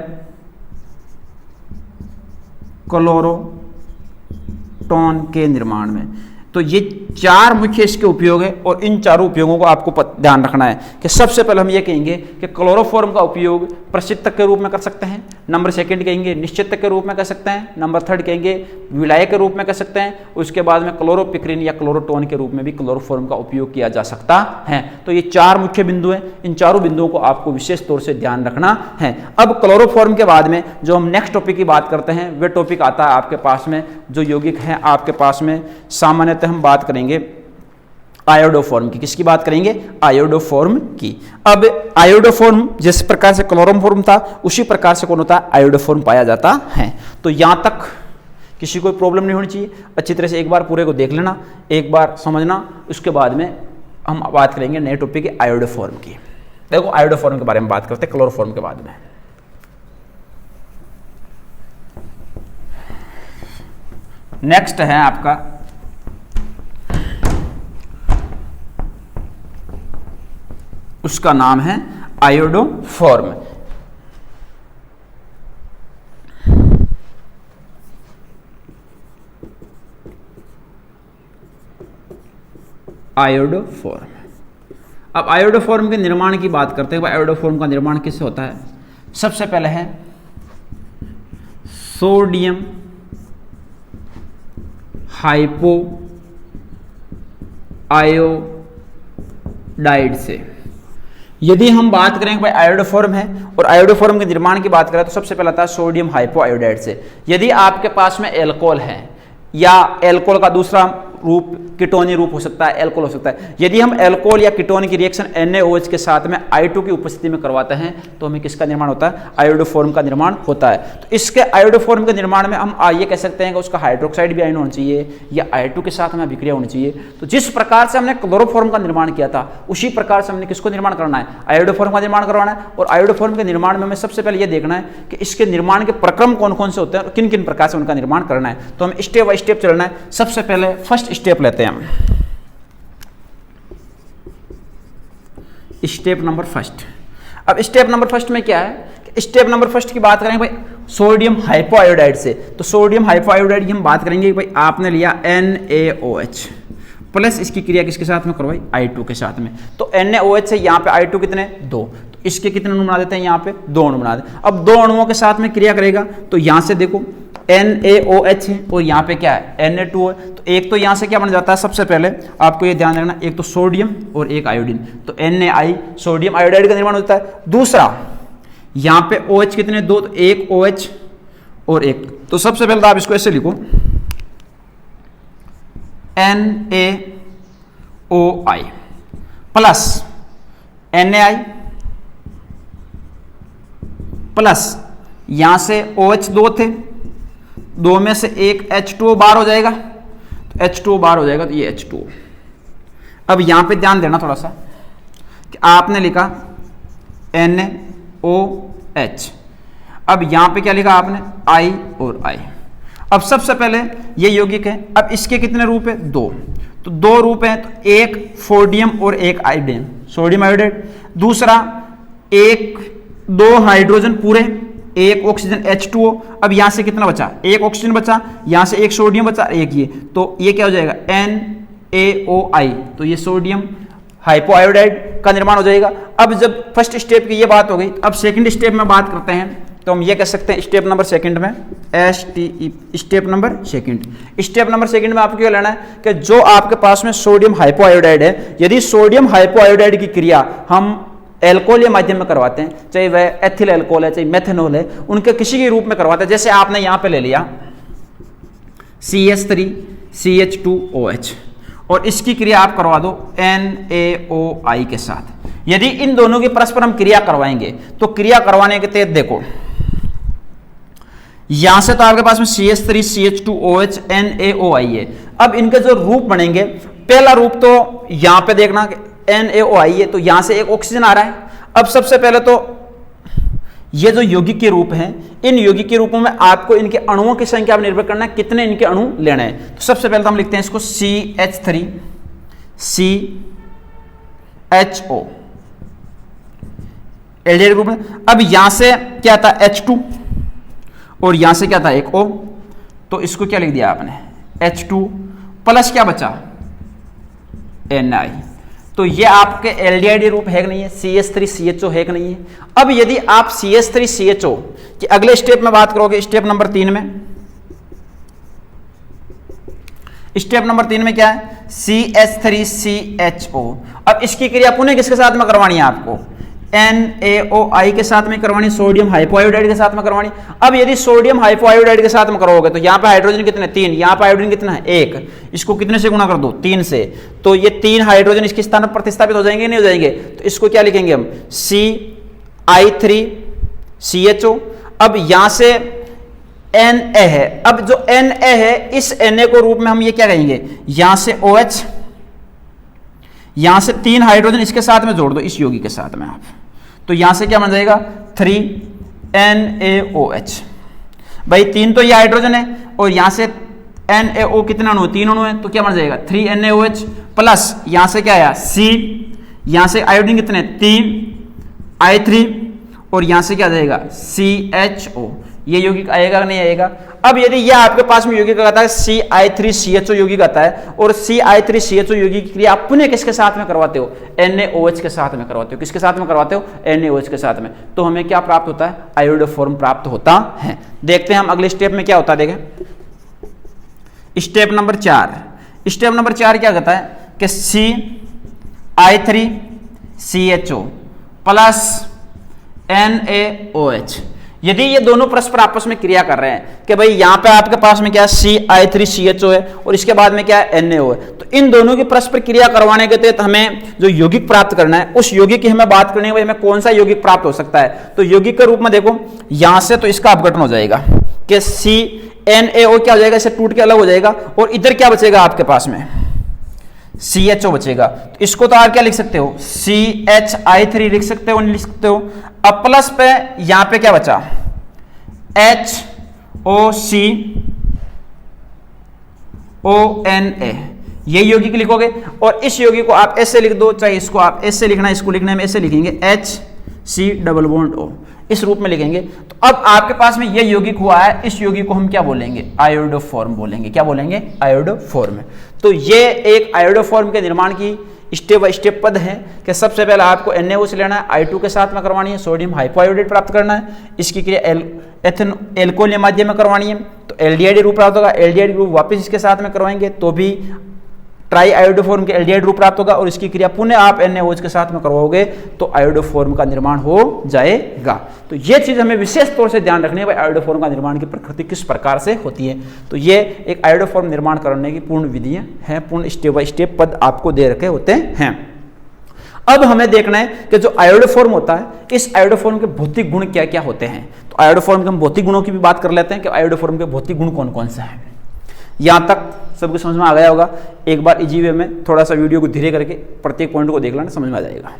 क्लोरोटोन के निर्माण में। तो ये 4 मुख्य इसके उपयोग है और इन चारों उपयोगों को आपको ध्यान रखना है कि सबसे पहले हम ये कहेंगे कि क्लोरोफॉर्म का उपयोग प्रशीतक के रूप में कर सकते हैं। नंबर 2 कहेंगे निश्चितक के रूप में कर सकते हैं। नंबर 3 कहेंगे विलायक के रूप में कर सकते हैं। उसके बाद में क्लोरोपिक्रिन या क्लोरोटोन के रूप में भी क्लोरोफॉर्म का उपयोग किया जा सकता है। तो ये 4 मुख्य बिंदु हैं, इन चारों बिंदुओं को आपको विशेष तौर से ध्यान रखना है। अब क्लोरोफॉर्म के बाद में जो हम नेक्स्ट टॉपिक की बात करते हैं वह टॉपिक आता है आपके पास में जो यौगिक है आपके पास में सामान्यतः हम बात करेंगे आयोडोफॉर्म की। किसकी बात करेंगे? आयोडोफॉर्म की। अब आयोडोफॉर्म जिस प्रकार से क्लोरोफॉर्म था उसी प्रकार से कौन होता है? आयोडोफॉर्म पाया जाता है। तो यहां तक किसी को प्रॉब्लम नहीं होनी चाहिए। अच्छी तरह से एक बार पूरे को देख लेना, एक बार समझना, उसके बाद में हम बात करेंगे नए टॉपिक की आयोडोफॉर्म की। देखो आयोडोफॉर्म के बारे में बात करते हैं क्लोरोफॉर्म के बाद में। नेक्स्ट है आपका उसका नाम है आयोडोफॉर्म। आयोडोफॉर्म। अब आयोडोफॉर्म के निर्माण की बात करते हैं। आयोडोफॉर्म का निर्माण किससे होता है? सबसे पहले है सोडियम हाइपो आयोडाइड से। यदि हम बात करें भाई आयोडोफॉर्म है और आयोडोफॉर्म के निर्माण की बात करें तो सबसे पहला था सोडियम हाइपो आयोडाइड से। यदि आपके पास में एल्कोहल है या एल्कोहल का दूसरा रूप कीटोनी रूप हो सकता है, एल्कोहल हो सकता है। यदि हम एल्कोहल या कीटोन की रिएक्शन NaOH के साथ में I2 की उपस्थिति में करवाते हैं तो हमें किसका निर्माण होता है? आयोडोफॉर्म का निर्माण होता है। तो इसके आयोडोफॉर्म के निर्माण में हम ये कह सकते हैं कि उसका हाइड्रोक्साइड भी आयन होना चाहिए या I2 के साथ में अभिक्रिया होनी चाहिए। तो जिस प्रकार से हमने क्लोरोफॉर्म का निर्माण किया था उसी प्रकार से हमने किसको निर्माण करना है? आयोडोफॉर्म का निर्माण करवाना है। और आयोडोफॉर्म के निर्माण में हमें सबसे पहले यह देखना है कि इसके निर्माण के प्रक्रम कौन कौन से होते हैं और किन किन प्रकार से उनका निर्माण करना है। तो हमें स्टेप बाय स्टेप चलना है। सबसे पहले फर्स्ट स्टेप लेते हैं हम, स्टेप नंबर फर्स्ट। अब स्टेप नंबर फर्स्ट में क्या है? स्टेप नंबर फर्स्ट की बात करेंगे भाई सोडियम हाइपोआयोडाइड से। तो सोडियम हाइपोआयोडाइड की हम बात करेंगे भाई आपने लिया NaOH प्लस इसकी क्रिया किसके साथ में करवाई, I2 के साथ में। तो NaOH से यहाँ पे I2 कितने 2, तो इसके कितने अणु बना देते हैं यहाँ पे 2 अणु बना देते हैं। अब 2 अणुओं के साथ में क्रिया करेगा तो यहाँ से देखो NaOH है और यहाँ पे क्या है Na2 है, तो एक तो यहाँ से क्या बन जाता है, सबसे पहले आपको ये ध्यान रखना, एक तो सोडियम और एक आयोडीन, तो Na सोडियम आयोडाइड का निर्माण होता है। दूसरा यहाँ पे OH कितने 2, तो एक OH और एक, तो सबसे पहले तो आप इसको ऐसे लिखो NaOI प्लस Na प्लस यहां से OH 2 थे, 2 में से एक H2O बाहर हो जाएगा, तो H2O बाहर हो जाएगा, तो ये H2O। अब यहां पे ध्यान देना थोड़ा सा कि आपने लिखा NaOH, अब यहां पे क्या लिखा आपने I और I। अब सबसे पहले ये यौगिक है, अब इसके कितने रूप है 2, तो 2 रूप हैं, तो एक सोडियम और एक आयोडीन, सोडियम आयोडाइड। दूसरा एक 2 हाइड्रोजन पूरे, एक ऑक्सीजन H2O। अब यहां से कितना बचा, एक ऑक्सीजन बचा, यहां से एक सोडियम बचा, एक ये, तो ये क्या हो जाएगा NaOI, तो ये सोडियम हाइपोआयोडाइड का निर्माण हो जाएगा। अब जब फर्स्ट स्टेप की ये बात हो गई, अब सेकंड स्टेप में बात करते हैं, तो हम ये कह सकते हैं स्टेप नंबर सेकंड में STE, स्टेप नंबर सेकंड में आपको क्या लेना है कि जो आपके पास में सोडियम हाइपोआयोडाइड है, यदि सोडियम हाइपोआयोडाइड की क्रिया हम एल्कोहल के माध्यम में करवाते हैं, चाहे वह एथिल एल्कोहल है चाहे मेथनॉल है, उनके किसी के रूप में करवाते हैं, जैसे आपने यहां पे ले लिया CH3CH2OH और इसकी क्रिया आप करवा दो NaOI के साथ। यदि इन दोनों की परस्पर हम क्रिया करवाएंगे तो क्रिया करवाने के तहत देखो यहां से तो आपके पास में CH3CH2OH NaOI है। अब इनके जो रूप बनेंगे, पहला रूप तो यहां पे देखना NaOI है, तो यहां से एक ऑक्सीजन आ रहा है। अब सबसे पहले तो ये जो यौगिक के रूप हैं, इन यौगिक के रूपों में आपको इनके अणुओं की संख्या पर निर्भर करना है कितने इनके अणु लेने हैं। तो सबसे पहले तो हम लिखते हैं इसको CH3CHO एल्डिहाइड ग्रुप में। अब यहां से क्या था H2 और यहां से क्या था एक O, तो इसको क्या लिख दिया आपने H2 प्लस क्या बचा Ni, तो ये आपके एल्डिहाइड रूप है कि नहीं है, CH3CHO है कि नहीं है। अब यदि आप CH3CHO की अगले स्टेप में बात करोगे, स्टेप नंबर 3 में क्या है CH3CHO। अब इसकी क्रिया पुनः किसके साथ में करवानी है आपको, NaOI के साथ में करवानी, सोडियम हाइपोआयोडाइड के साथ में करवानी। अब यदि सोडियम हाइपोआयोडाइड के साथ में करोगे तो यहाँ पे हाइड्रोजन कितने 3, यहाँ पे आयोडीन कितना है 1, इसको कितने से गुणा कर दो 3 से, तो ये 3 हाइड्रोजन इसके स्थान पर प्रतिस्थापित हो जाएंगे नहीं हो जाएंगे, तो इसको क्या लिखेंगे हम CI3CHO। अब यहां से Na है, अब जो Na है इस Na को रूप में हम ये क्या कहेंगे, यहां से OH, यहां से 3 हाइड्रोजन इसके साथ में जोड़ दो इस यौगिक के साथ में आप, तो यहां से क्या बन जाएगा 3NaOH। भाई 3 तो ये हाइड्रोजन है और यहां से NaO कितने अणु 3 अणु है, तो क्या बन जाएगा 3NaOH प्लस यहां से क्या आया C, यहां से आयोडीन कितने 3 I3 और यहां से क्या आ जाएगा CHO। ये यौगिक आएगा नहीं आएगा। अब यदि यह आपके पास में यौगिक आता है CI3CHO यौगिक आता है और CI3CHO यौगिक की क्रिया अपने किसके साथ में करवाते हो, NaOH के साथ में करवाते हो। किसके साथ में करवाते हो, NaOH के साथ में। तो हमें क्या प्राप्त होता है, आयोडोफॉर्म प्राप्त होता है। देखते हैं हम अगले स्टेप में क्या होता है। देखें स्टेप नंबर 4 क्या कहता है कि CI3CHO प्लस NaOH। यदि ये दोनों परस्पर आपस में क्रिया कर रहे हैं कि भाई यहां पे आपके पास में क्या है CI3CHO है और इसके बाद में क्या है NaO है, तो इन दोनों की परस्पर क्रिया करवाने के तहत हमें जो यौगिक प्राप्त करना है, उस यौगिक की हमें बात करनी है, हमें कौन सा यौगिक प्राप्त हो सकता है। तो यौगिक के रूप में देखो यहां से तो इसका अपघटन हो जाएगा कि NaO क्या हो जाएगा, इसे टूट के अलग हो जाएगा और इधर क्या बचेगा आपके पास में CHO बचेगा। तो इसको तो आप क्या लिख सकते हो CHI3 लिख सकते हो, नहीं लिख सकते हो। अब प्लस पे यहां पे क्या बचा HOCONA, ये यौगिक लिखोगे और इस यौगिक को आप ऐसे लिख दो, चाहे इसको आप ऐसे लिखना, इसको लिखने में ऐसे लिखेंगे C डबल बॉन्ड O, इस रूप में लिखेंगे। तो अब आपके पास में ये यौगिक हुआ है, इस यौगिक को हम क्या बोलेंगे? आयोडोफॉर्म बोलेंगे। क्या बोलेंगे? आयोडोफॉर्म। तो ये एक आयोडोफॉर्म के निर्माण की स्टेप बाय स्टेप पद है कि सबसे पहले आपको NaO से लेना है, I2 के साथ में करवानी है, सोडियम हाइपोआयोडेट प्राप्त करना है, इसकी क्रिया एल्कोहल के माध्यम में करवानी है, तो एल्डिहाइड रूप प्राप्त होगा। एल्डिहाइड ग्रुप वापस इसके साथ में करवाएंगे तो भी ट्राई आयोडोफॉर्म के एल्डिहाइड रूप प्राप्त होगा, और इसकी क्रिया पुनः आप NaOH के साथ में करवाओगे तो आयोडोफॉर्म का निर्माण हो जाएगा। तो ये चीज हमें विशेष तौर से ध्यान रखनी है, भाई आयोडोफॉर्म का निर्माण की प्रकृति किस प्रकार से होती है। तो ये एक आयोडोफॉर्म निर्माण करने की पूर्ण विधियां हैं, पूर्ण स्टेप बाय स्टेप पद आपको दे रखे होते हैं। अब हमें देखना है कि जो आयोडोफॉर्म होता है, इस आयोडोफॉर्म के भौतिक गुण क्या क्या होते हैं। तो आयोडोफॉर्म के हम भौतिक गुणों की भी बात कर लेते हैं कि आयोडोफॉर्म के भौतिक गुण कौन कौन से हैं। यहां तक सबको समझ में आ गया होगा। एक बार इजी वे में थोड़ा सा वीडियो को धीरे करके प्रत्येक पॉइंट को देख लेना, समझ में आ जाएगा।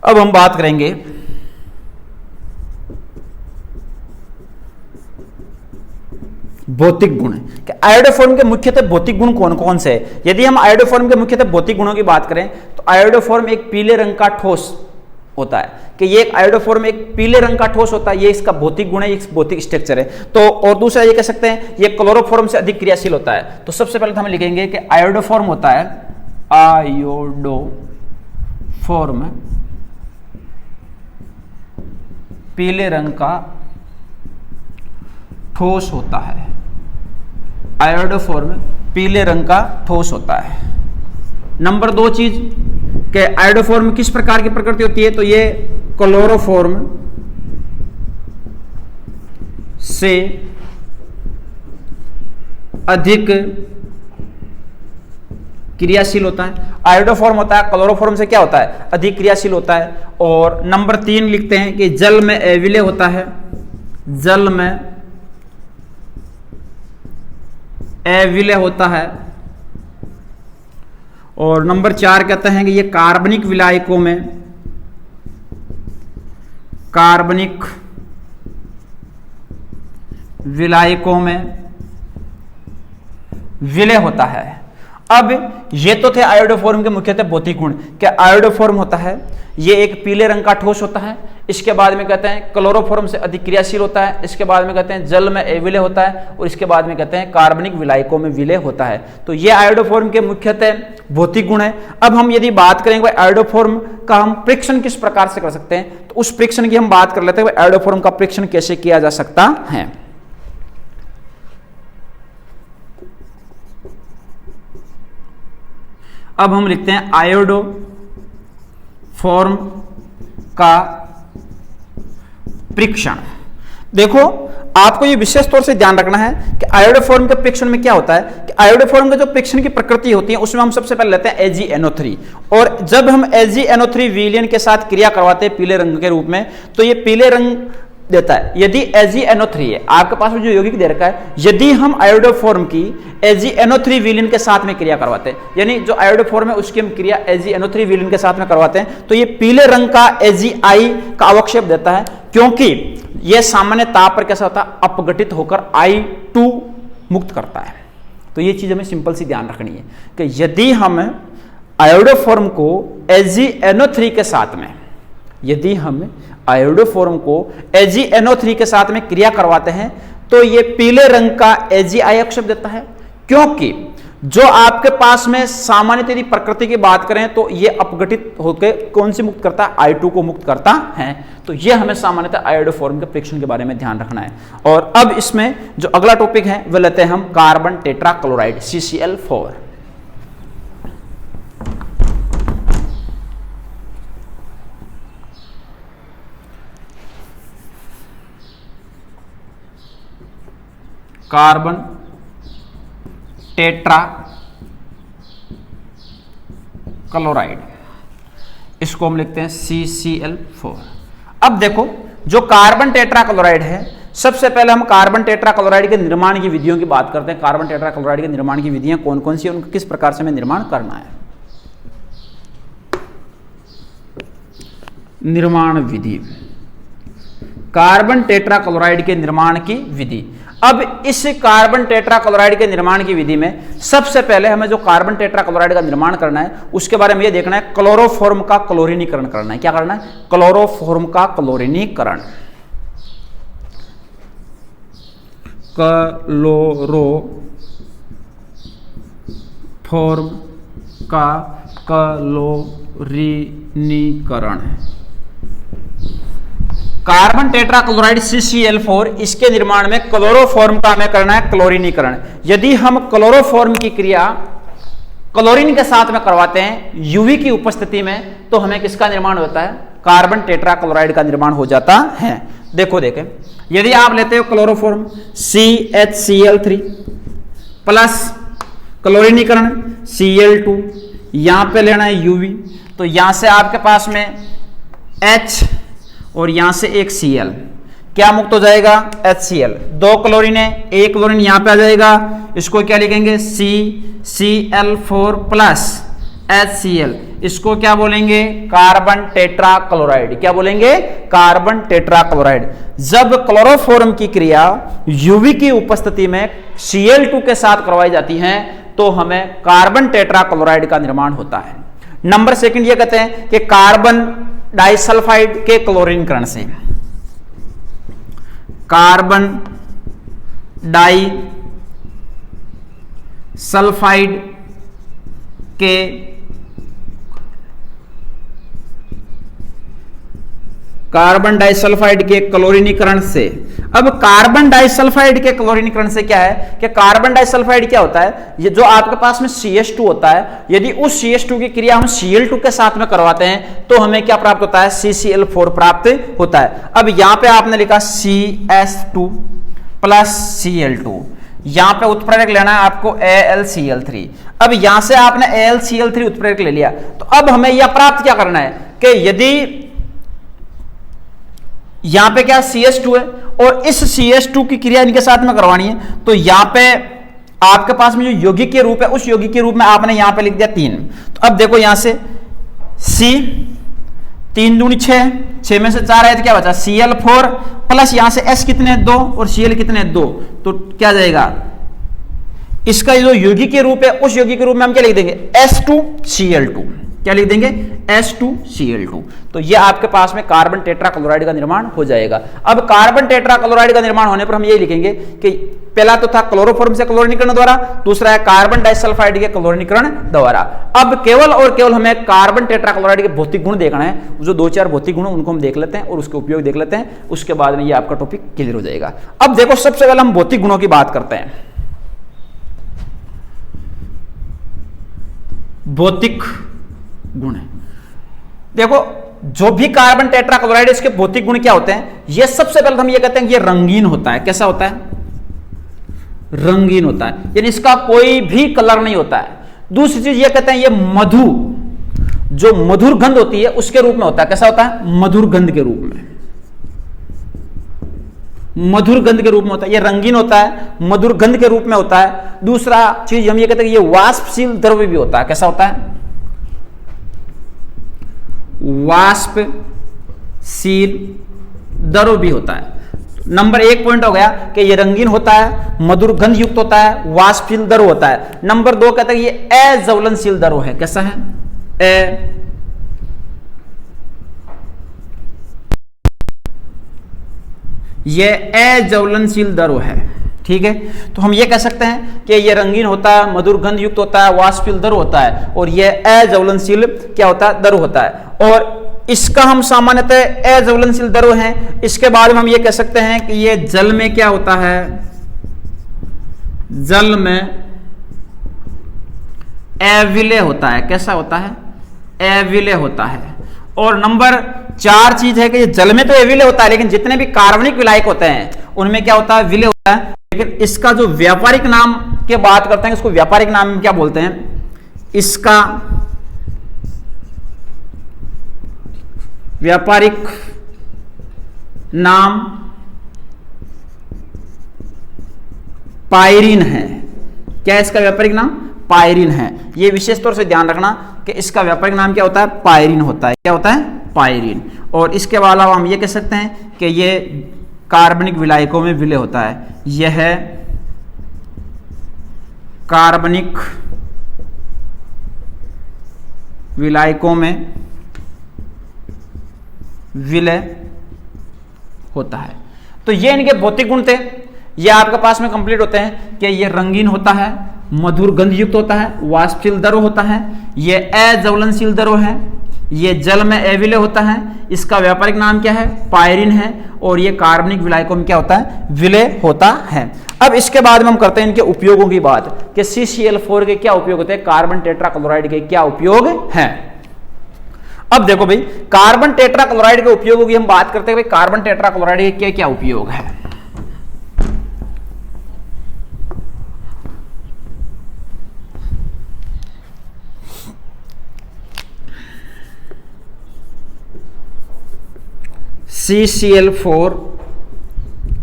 अब हम बात करेंगे भौतिक गुण कि आयोडोफॉर्म के मुख्यतः भौतिक गुण कौन कौन से हैं। यदि हम आयोडोफॉर्म के मुख्यतः भौतिक गुणों की बात करें तो आयोडोफॉर्म एक पीले रंग का ठोस होता है, कि ये एक आयोडोफॉर्म एक पीले रंग का ठोस होता है, ये इसका भौतिक गुण है, एक भौतिक स्ट्रक्चर है। तो और दूसरा ये कह सकते हैं ये क्लोरोफॉर्म से अधिक क्रियाशील होता है। तो सबसे पहले तो हम लिखेंगे कि आयोडोफॉर्म होता है, आयोडोफॉर्म पीले रंग का ठोस होता है। आयोडोफॉर्म पीले रंग का ठोस होता है। नंबर 2 चीज कि आयोडोफॉर्म किस प्रकार की प्रकृति होती है, तो ये क्लोरोफॉर्म से अधिक क्रियाशील होता है। आयोडोफॉर्म होता है, क्लोरोफॉर्म से क्या होता है? अधिक क्रियाशील होता है। और नंबर 3 लिखते हैं कि जल में अविलय होता है, जल में अविलय होता है। और नंबर 4 कहते हैं कि ये कार्बनिक विलायकों में, कार्बनिक विलायकों में विलय होता है। अब ये तो थे आयोडोफॉर्म के मुख्यतः भौतिक गुण। क्या आयोडोफॉर्म होता है, ये एक पीले रंग का ठोस होता है। इसके बाद में कहते हैं क्लोरोफॉर्म से अधिक क्रियाशील होता है। इसके बाद में कहते हैं जल में अविलय होता है। और इसके बाद में कहते हैं कार्बनिक विलायकों में विलय होता है। तो ये आयोडोफॉर्म के मुख्यतः भौतिक गुण है। अब हम यदि बात करेंगे भाई आयोडोफॉर्म का हम परीक्षण किस प्रकार से कर सकते हैं, तो उस परीक्षण की हम बात कर लेते हैं। आयोडोफॉर्म का परीक्षण कैसे किया जा सकता है। अब हम लिखते हैं आयोडोफॉर्म का परीक्षण। देखो आपको ये विशेष तौर से ध्यान रखना है कि आयोडोफॉर्म के परीक्षण में क्या होता है कि आयोडोफॉर्म के जो परीक्षण की प्रकृति होती है उसमें हम सबसे पहले लेते हैं AgNO3। और जब हम AgNO3 विलयन के साथ क्रिया करवाते हैं पीले रंग के रूप में, तो ये पीले रंग देता है। यदि AgNO3 है, आपके पास में जो यौगिक दे रखा है, यदि हम आयोडोफॉर्म की AgNO3 विलयन के साथ में क्रिया करवाते हैं, यानी जो आयोडोफॉर्म है उसकी हम क्रिया AgNO3 विलयन के साथ में करवाते हैं, तो ये पीले रंग का Agi का अवक्षेप देता है, क्योंकि यह सामान्य ताप पर कैसा होता है, अपघटित होकर I2 मुक्त करता है। तो ये चीज हमें सिंपल सी ध्यान रखनी है कि यदि हम आयोडोफॉर्म को AgNO3 के साथ में, यदि हम आयोडोफॉर्म को AgNO3 के साथ में क्रिया करवाते हैं तो ये पीले रंग का Agi अवक्षेप देता है, क्योंकि जो आपके पास में सामान्य यदि प्रकृति की बात करें तो ये अपघटित होकर कौन सी मुक्त करता है, I2 को मुक्त करता है। तो ये हमें सामान्यतः आयोडोफॉर्म के परीक्षण के बारे में ध्यान रखना है। और अब इसमें जो अगला टॉपिक है वह लेते हैं हम carbon tetrachloride CCl4। Carbon tetra chloride, इसको हम लिखते हैं CCl4। अब देखो जो कार्बन टेट्रा क्लोराइड है, सबसे पहले हम कार्बन टेट्रा क्लोराइड के निर्माण की विधियों की बात करते हैं। कार्बन टेट्रा क्लोराइड के निर्माण की विधियां कौन कौन सी है, उनका किस प्रकार से हमें निर्माण करना है। निर्माण विधि कार्बन टेट्राक्लोराइड के निर्माण की विधि। अब इस कार्बन टेट्राक्लोराइड के निर्माण की विधि में सबसे पहले हमें जो कार्बन टेट्राक्लोराइड का निर्माण करना है उसके बारे में यह देखना है, क्लोरोफॉर्म का क्लोरीनीकरण करना है। क्या करना है? क्लोरोफॉर्म का क्लोरीनीकरण। क्लोरोफॉर्म का क्लोरीनीकरण। कार्बन टेट्राक्लोराइड CCl4, इसके निर्माण में क्लोरोफॉर्म का हमें करना है क्लोरीनीकरण। यदि हम क्लोरोफॉर्म की क्रिया क्लोरीन के साथ में करवाते हैं यूवी की उपस्थिति में, तो हमें किसका निर्माण होता है? कार्बन टेट्राक्लोराइड का निर्माण हो जाता है। देखो देखें, यदि आप लेते हो क्लोरोफॉर्म CHCl3 प्लस क्लोरीनीकरण Cl2, यहां पे लेना है यूवी, तो यहां से आपके पास में H और यहां से एक Cl, क्या मुक्त हो जाएगा? HCl। 2 क्लोरीन है, 1 क्लोरीन यहां पे आ जाएगा, इसको क्या लिखेंगे? CCl4 प्लस HCl, इसको क्या बोलेंगे? Carbon tetrachloride. क्या बोलेंगे? Carbon tetrachloride. जब क्लोरोफॉर्म की क्रिया यूवी की उपस्थिति में Cl2 के साथ करवाई जाती है तो हमें कार्बन टेट्राक्लोराइड का निर्माण होता है। नंबर सेकंड ये कहते हैं कि कार्बन डाइसल्फाइड के क्लोरीनीकरण से, कार्बन डाइसल्फाइड के कार्बन डाइसल्फाइड के क्लोरीनीकरण से। अब कार्बन डाइसल्फाइड के क्लोरीनीकरण से क्या है कि कार्बन डाइसल्फाइड क्या होता है? ये जो आपके पास में CH2 होता है, यदि उस CH2 की क्रिया हम Cl2 के साथ में करवाते हैं तो हमें क्या प्राप्त होता है? CCl4 प्राप्त होता है। अब यहां पे आपने लिखा CS2 प्लस Cl2, यहां पे उत्प्रेरक लेना है आपको AlCl3। अब यहां से आपने AlCl3 उत्प्रेरक ले लिया, तो अब हमें यह प्राप्त क्या करना है कि यदि यहां पे क्या CH2 है और इस CH2 की क्रिया इनके साथ में करवानी है, तो यहां पे आपके पास में जो यौगिक के रूप है उस यौगिक के रूप में आपने यहां पे लिख दिया 3। तो अब देखो यहां से C 3 दूनी 6, 6 में से 4 है तो क्या बचा? Cl4 प्लस यहां से S कितने? 2 और Cl कितने? 2। तो क्या जाएगा? इसका जो यौगिक के रूप है उस यौगिक के रूप में हम क्या लिख देंगे? S2Cl2। क्या लिख देंगे? S2Cl2। तो ये आपके पास में कार्बन टेट्राक्लोराइड का निर्माण हो जाएगा। अब कार्बन टेट्राक्लोराइड का निर्माण होने पर हम ये लिखेंगे कि पहला तो था क्लोरोफॉर्म से क्लोरीनीकरण द्वारा, दूसरा है कार्बन डाइसल्फाइड के क्लोरीनीकरण द्वारा। अब केवल और केवल हमें कार्बन टेट्राक्लोराइड के भौतिक गुण देखना है। जो 2-4 भौतिक गुण उनको हम देख लेते हैं और उसके उपयोग देख लेते हैं, उसके बाद में ये आपका टॉपिक क्लियर हो जाएगा। अब देखो, सबसे पहले हम भौतिक गुणों की बात करते हैं। भौतिक गुण है, देखो जो भी कार्बन टेट्राक्लोराइड इसके भौतिक गुण क्या होते हैं? ये सबसे पहले हम ये कहते हैं कि ये रंगीन होता है। कैसा होता है? रंगीन होता है, यानी इसका कोई भी कलर नहीं होता है। दूसरी चीज ये कहते हैं ये मधु, जो मधुर गंध होती है उसके रूप में होता है। कैसा होता है? मधुर गंध के रूप में, मधुर गंध के रूप में होता है। ये रंगीन होता है, मधुर गंध के रूप में होता है। दूसरा चीज हम ये कहते हैं ये वाष्पशील द्रव्य भी होता है। कैसा होता है? वाष्पशील द्रव्य भी होता है। नंबर 1 पॉइंट हो गया कि ये रंगीन होता है, मधुर गंध युक्त होता है, वाष्पशील द्रव्य होता है। नंबर 2 कहते हैं ये अज्वलनशील द्रव्य है। कैसा है? ये अज्वलनशील द्रव्य है। ठीक है, तो हम ये कह सकते हैं कि ये रंगीन होता है, मधुर गंध युक्त होता है, वाष्पशील द्रव्य होता है, और ये अज्वलनशील क्या होता है? द्रव्य होता है। और इसका हम सामान्यतः अज्वलनशील द्रव्य हैं। इसके बाद में हम ये कह सकते हैं कि ये जल में क्या होता है? जल में अविलय होता है। कैसा होता है? अविलय होता है। और नंबर 4 चीज है कि ये जल में तो अविलय होता है, लेकिन जितने भी कार्बनिक विलायक होते हैं उनमें क्या होता है? विलय होता है। लेकिन इसका जो व्यापारिक नाम की बात करते हैं, इसको व्यापारिक नाम में क्या बोलते हैं? इसका व्यापारिक नाम पायरीन है। क्या है इसका व्यापारिक नाम? पायरीन है। ये विशेष तौर से ध्यान रखना कि इसका व्यापारिक नाम क्या होता है? पायरीन होता है। क्या होता है? पायरीन। और इसके अलावा हम ये कह सकते हैं कि ये कार्बनिक विलायकों में विलय होता है। यह कार्बनिक विलायकों में विलय होता है। तो ये इनके भौतिक गुण थे, ये आपके पास में कंप्लीट होते हैं कि ये रंगीन होता है, मधुर गंध युक्त होता है, वाष्पशील द्रव होता है, ये अज्वलनशील द्रव है, ये जल में अविलय होता है, इसका व्यापारिक नाम क्या है, पायरीन है, और ये कार्बनिक विलायकों में क्या होता है, विलय होता है। अब इसके बाद में हम करते हैं इनके उपयोगों की बात कि CCl4 के क्या उपयोग होते हैं, कार्बन टेट्राक्लोराइड के क्या उपयोग हैं। अब देखो भाई, कार्बन टेट्राक्लोराइड के उपयोगों की हम बात करते हैं भाई, कार्बन टेट्राक्लोराइड के क्या क्या उपयोग है। CCl4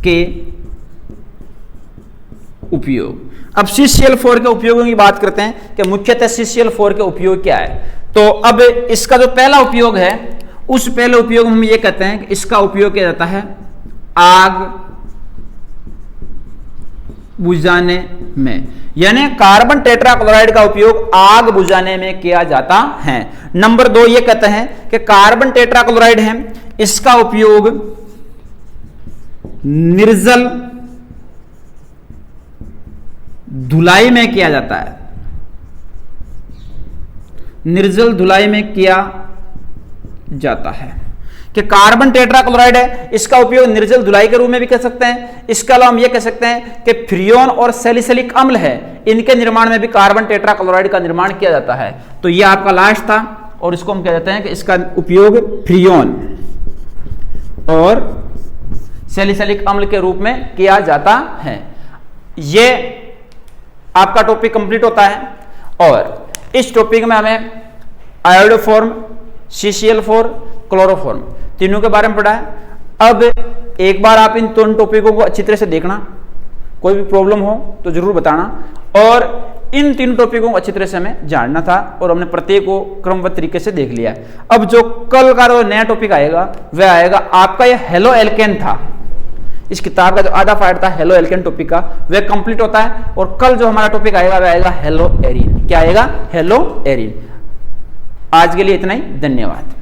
के उपयोग। अब CCl4 के उपयोगों की बात करते हैं कि मुख्यतः CCl4 के उपयोग क्या है। तो अब इसका जो पहला उपयोग है, उस पहले उपयोग में हम ये कहते हैं कि इसका उपयोग किया जाता है आग बुझाने में, यानी कार्बन टेट्राक्लोराइड का उपयोग आग बुझाने में किया जाता है। नंबर 2 ये कहते हैं कि कार्बन टेट्राक्लोराइड है, इसका उपयोग निर्जल धुलाई में किया जाता है, निर्जल धुलाई में किया जाता है कि कार्बन टेट्राक्लोराइड है, इसका उपयोग निर्जल धुलाई के रूप में भी कर सकते हैं। इसके अलावा हम ये कह सकते हैं कि फ्रियोन और सैलिसिलिक अम्ल है, इनके निर्माण में भी कार्बन टेट्राक्लोराइड का निर्माण किया जाता है। तो ये आपका लास्ट था, और इसको हम कह देते हैं कि इसका उपयोग फ्रियोन और सैलिसिलिक अम्ल के रूप में किया जाता है। ये आपका टॉपिक कंप्लीट होता है, और इस टॉपिक में हमें आयोडोफॉर्म, CCl4, क्लोरोफॉर्म तीनों के बारे में पढ़ा है। अब एक बार आप इन दोनों टॉपिकों को अच्छी तरह से देखना, कोई भी प्रॉब्लम हो तो जरूर बताना, और इन तीन टॉपिकों को अच्छी तरह से हमें जानना था, और हमने प्रत्येक को क्रमबद्ध तरीके से देख लिया है। अब जो कल का जो नया टॉपिक आएगा वह आएगा आपका, यह हेलो एल्केन था, इस किताब का जो आधा पार्ट था हेलो एल्केन टॉपिक का वह कंप्लीट होता है, और कल जो हमारा टॉपिक आएगा वह आएगा हेलो एरीन। क्या आएगा? Hello arene. आज के लिए इतना ही, धन्यवाद।